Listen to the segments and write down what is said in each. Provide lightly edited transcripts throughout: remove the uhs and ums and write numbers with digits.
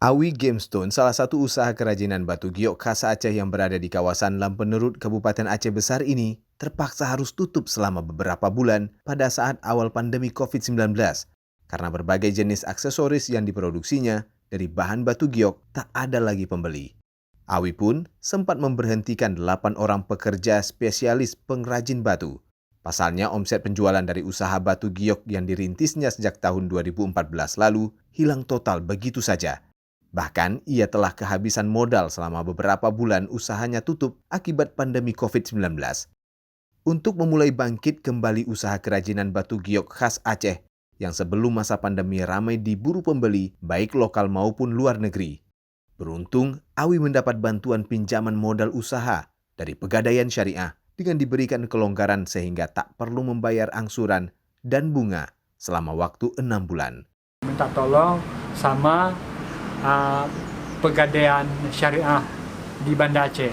Awi Gemstone, salah satu usaha kerajinan batu giok khas Aceh yang berada di kawasan Lampenerut, Kabupaten Aceh Besar ini, terpaksa harus tutup selama beberapa bulan pada saat awal pandemi COVID-19 karena berbagai jenis aksesoris yang diproduksinya dari bahan batu giok tak ada lagi pembeli. Awi pun sempat memberhentikan 8 orang pekerja spesialis pengrajin batu. Pasalnya omset penjualan dari usaha batu giok yang dirintisnya sejak tahun 2014 lalu hilang total begitu saja. Bahkan, ia telah kehabisan modal selama beberapa bulan usahanya tutup akibat pandemi COVID-19. Untuk memulai bangkit kembali usaha kerajinan batu giok khas Aceh, yang sebelum masa pandemi ramai diburu pembeli baik lokal maupun luar negeri. Beruntung, Awi mendapat bantuan pinjaman modal usaha dari Pegadaian Syariah dengan diberikan kelonggaran sehingga tak perlu membayar angsuran dan bunga selama waktu 6 bulan. Minta tolong sama Pegadaian Syariah di Banda Aceh,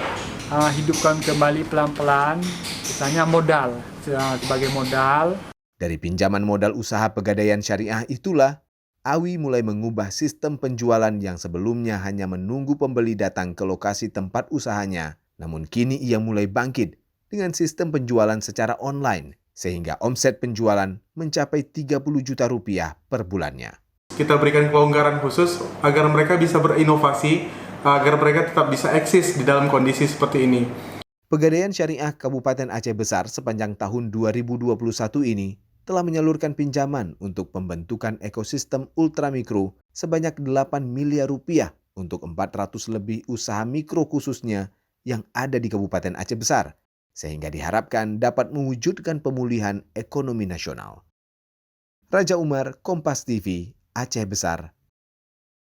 hidupkan kembali pelan-pelan, misalnya modal, sebagai modal. Dari pinjaman modal usaha Pegadaian Syariah itulah, Awi mulai mengubah sistem penjualan yang sebelumnya hanya menunggu pembeli datang ke lokasi tempat usahanya. Namun kini ia mulai bangkit dengan sistem penjualan secara online, sehingga omset penjualan mencapai 30 juta rupiah per bulannya. Kita berikan kelonggaran khusus agar mereka bisa berinovasi, agar mereka tetap bisa eksis di dalam kondisi seperti ini. Pegadaian Syariah Kabupaten Aceh Besar sepanjang tahun 2021 ini telah menyalurkan pinjaman untuk pembentukan ekosistem ultramikro sebanyak 8 miliar rupiah untuk 400 lebih usaha mikro khususnya yang ada di Kabupaten Aceh Besar, sehingga diharapkan dapat mewujudkan pemulihan ekonomi nasional. Raja Umar, Kompas TV, Aceh Besar,